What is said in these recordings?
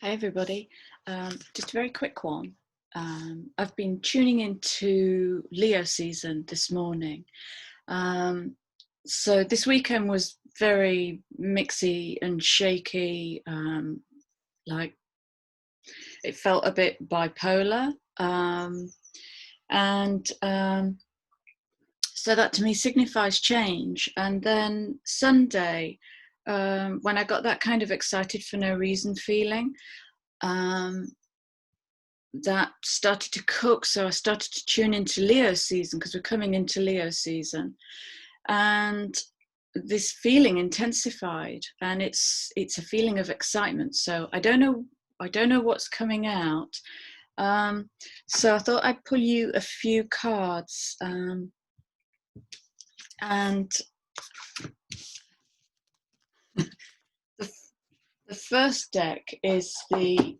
Hi everybody, just a very quick one. I've been tuning into Leo season this morning. So this weekend was very mixy and shaky, like it felt a bit bipolar. And so that to me signifies change. And then Sunday, when I got that kind of excited for no reason feeling, that started to cook. So I started to tune into Leo season because we're coming into Leo season. And this feeling intensified, and it's a feeling of excitement. So I don't know what's coming out. So I thought I'd pull you a few cards, and the first deck is the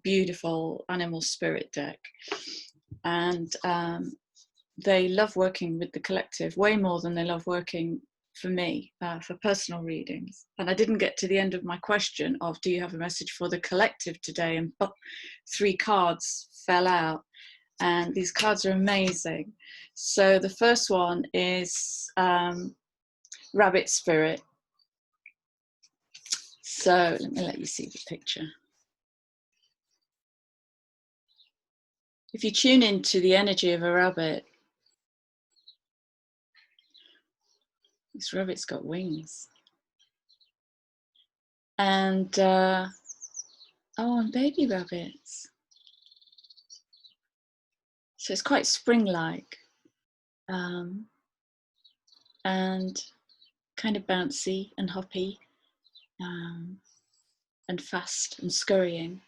beautiful Animal Spirit deck, and they love working with the collective way more than they love working for me, for personal readings. And I didn't get to the end of my question of, do you have a message for the collective today? And 3 cards fell out. And these cards are amazing. So the first one is Rabbit Spirit. So let me let you see the picture. If you tune into the energy of a rabbit, this rabbit's got wings. And, and baby rabbits. So it's quite spring-like, and kind of bouncy and hoppy, and fast and scurrying.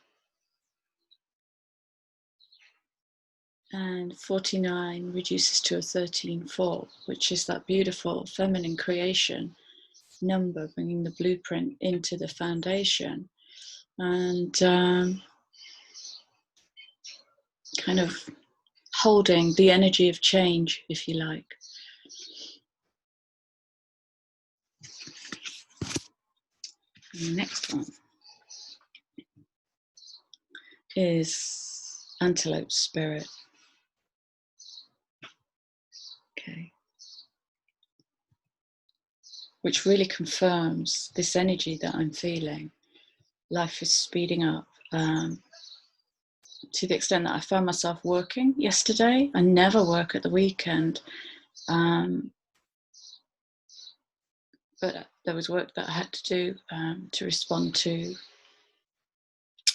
And 49 reduces to a 13-4, which is that beautiful feminine creation number, bringing the blueprint into the foundation, and kind of holding the energy of change, if you like. And the next one is Antelope Spirit. Okay. Which really confirms this energy that I'm feeling. Life is speeding up, to the extent that I found myself working yesterday. I never work at the weekend, but there was work that I had to do to respond to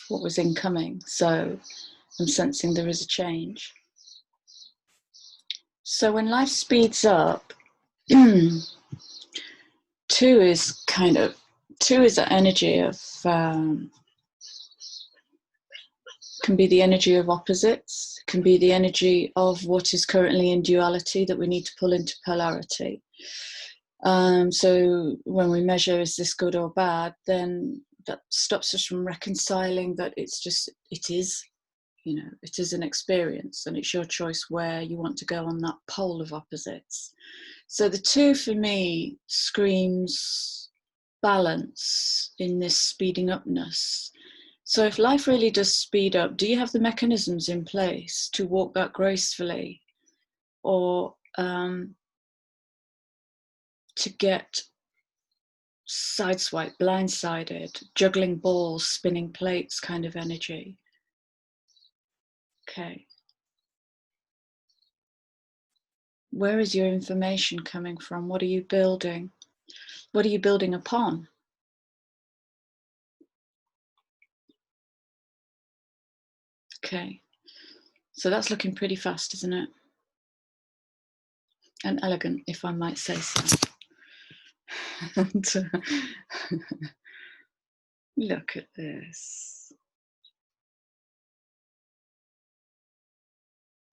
what was incoming. So I'm sensing there is a change. So when life speeds up, 2 is that energy of, can be the energy of opposites, can be the energy of what is currently in duality that we need to pull into polarity. So when we measure, is this good or bad, then that stops us from reconciling that it is an experience, and it's your choice where you want to go on that pole of opposites. So the 2 for me screams balance in this speeding upness. So if life really does speed up, do you have the mechanisms in place to walk that gracefully, or to get sideswiped, blindsided, juggling balls, spinning plates kind of energy? Okay. Where is your information coming from? What are you building? What are you building upon? Okay. So that's looking pretty fast, isn't it? And elegant, if I might say so. And, look at this.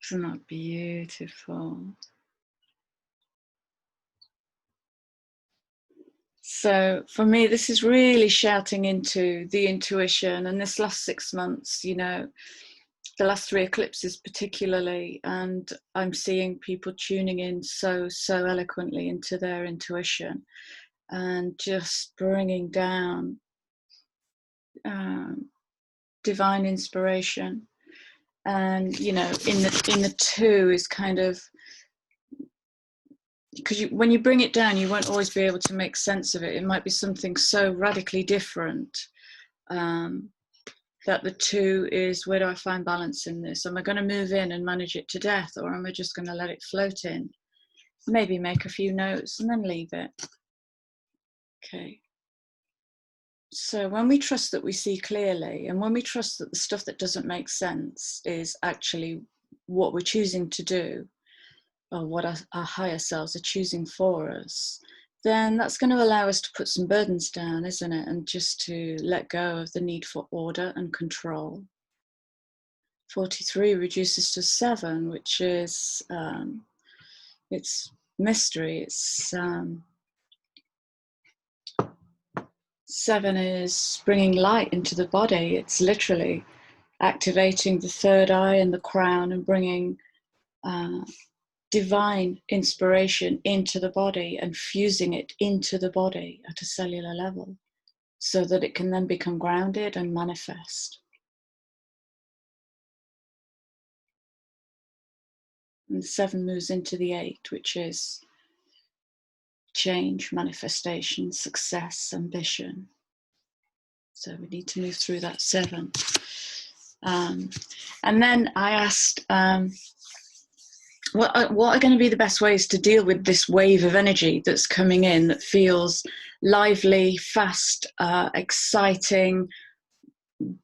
Isn't that beautiful? So for me, this is really shouting into the intuition. And this last 6 months, the last 3 eclipses particularly, and I'm seeing people tuning in so eloquently into their intuition, and just bringing down divine inspiration. And you know, in the 2 is kind of, because when you bring it down, you won't always be able to make sense of it. It might be something so radically different, that the 2 is, where do I find balance in this? Am I going to move in and manage it to death, or am I just going to let it float in? Maybe make a few notes and then leave it. Okay. So when we trust that we see clearly, and when we trust that the stuff that doesn't make sense is actually what we're choosing to do, or what our higher selves are choosing for us, then that's going to allow us to put some burdens down, isn't it? And just to let go of the need for order and control. 43 reduces to 7, which is, it's mystery. It's 7 is bringing light into the body. It's literally activating the third eye and the crown and bringing divine inspiration into the body and fusing it into the body at a cellular level, so that it can then become grounded and manifest. And the 7 moves into the 8, which is change, manifestation, success, ambition. So we need to move through that 7. And then I asked, what are going to be the best ways to deal with this wave of energy that's coming in, that feels lively, fast, exciting,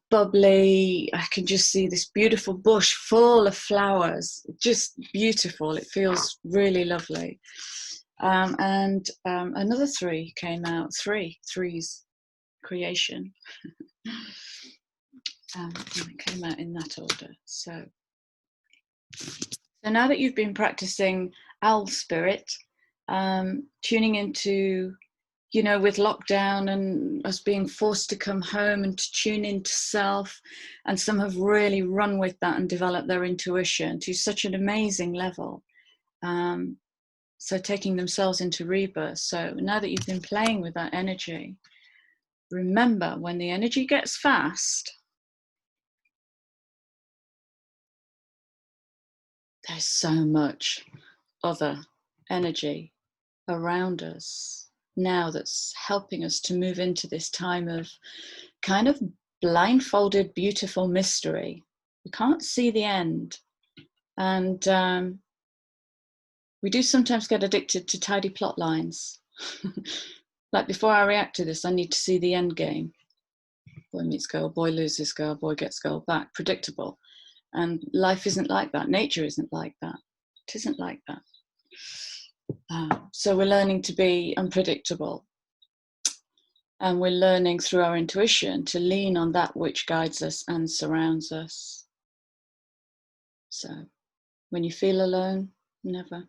bubbly. I can just see this beautiful bush full of flowers, just beautiful. It feels really lovely. And another 3 came out. Three's creation. And it came out in that order. So now that you've been practicing owl spirit, tuning into, you know, with lockdown and us being forced to come home and to tune into self, and some have really run with that and developed their intuition to such an amazing level. So taking themselves into rebirth. So now that you've been playing with that energy, remember, when the energy gets fast, there's so much other energy around us now that's helping us to move into this time of kind of blindfolded, beautiful mystery. We can't see the end. And we do sometimes get addicted to tidy plot lines. Like, before I react to this, I need to see the end game. Boy meets girl, boy loses girl, boy gets girl back. Predictable. And life isn't like that. Nature isn't like that. It isn't like that. So we're learning to be unpredictable. And we're learning through our intuition to lean on that which guides us and surrounds us. So when you feel alone, never alone.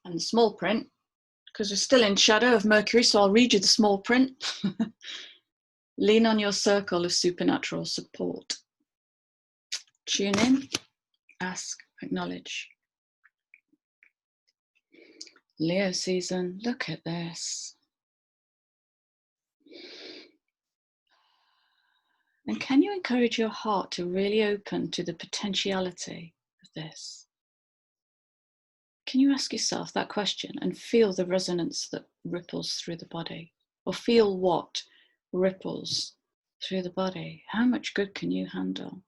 And the small print, because we're still in shadow of Mercury, so I'll read you the small print. Lean on your circle of supernatural support. Tune in, ask, acknowledge. Leo season, look at this. And can you encourage your heart to really open to the potentiality of this? Can you ask yourself that question and feel the resonance that ripples through the body? Or feel what ripples through the body? How much good can you handle?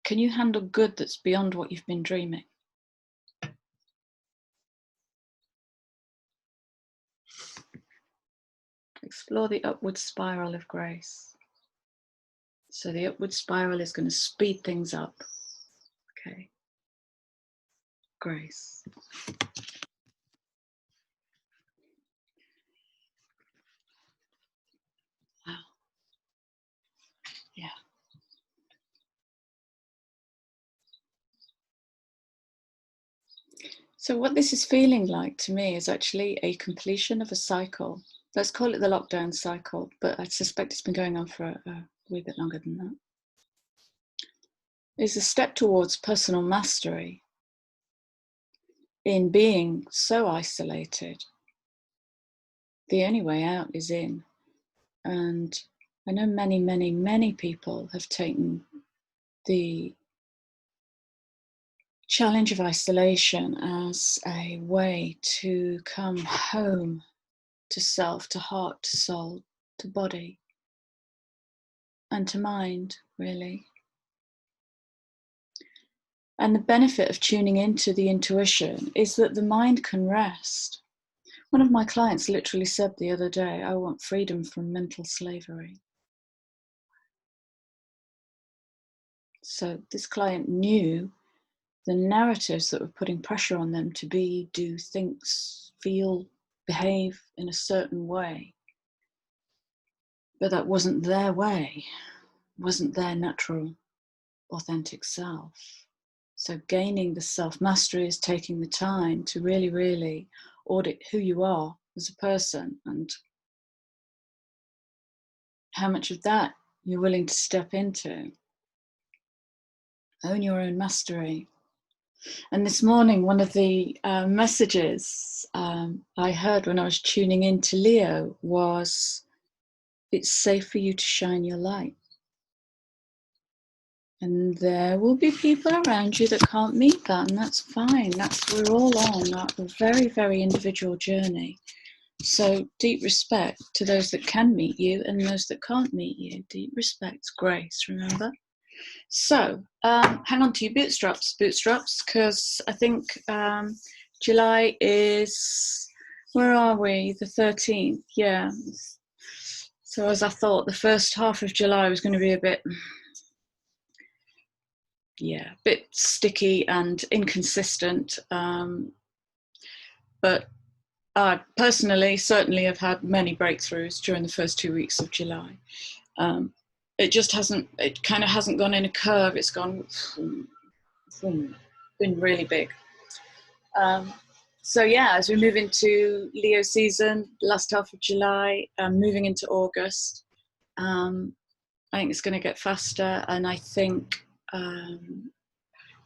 Can you handle good that's beyond what you've been dreaming? Explore the upward spiral of grace. So the upward spiral is going to speed things up. Okay. Grace. Wow. Yeah. So what this is feeling like to me is actually a completion of a cycle. Let's call it the lockdown cycle, but I suspect it's been going on for a wee bit longer than that. It's a step towards personal mastery in being so isolated. The only way out is in. And I know many, many, many people have taken the challenge of isolation as a way to come home to self, to heart, to soul, to body, and to mind, really. And the benefit of tuning into the intuition is that the mind can rest. One of my clients literally said the other day, I want freedom from mental slavery. So this client knew the narratives that were putting pressure on them to be, do, think, feel, behave in a certain way. But that wasn't their way, wasn't their natural, authentic self. So gaining the self-mastery is taking the time to really, really audit who you are as a person and how much of that you're willing to step into. Own your own mastery. And this morning, one of the messages I heard when I was tuning into Leo was, it's safe for you to shine your light. And there will be people around you that can't meet that, and that's fine. We're all on a very, very individual journey. So deep respect to those that can meet you and those that can't meet you. Deep respect, grace, remember? So hang on to your bootstraps, because I think July is, where are we? The 13th, yeah. So as I thought, the first half of July was going to be a bit sticky and inconsistent. But I personally certainly have had many breakthroughs during the first 2 weeks of July. It kind of hasn't gone in a curve. It's gone, been really big. So yeah, as we move into Leo season, last half of July, moving into August, I think it's going to get faster, and I think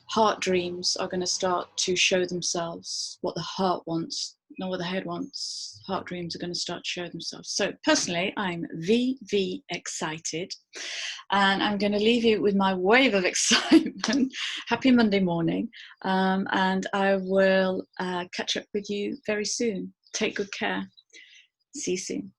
heart dreams are going to start to show themselves. What the heart wants, not what the head wants. Heart dreams are going to start to show themselves. So personally, I'm VV excited, and I'm going to leave you with my wave of excitement. Happy Monday morning, and I will catch up with you very soon. Take good care. See you soon.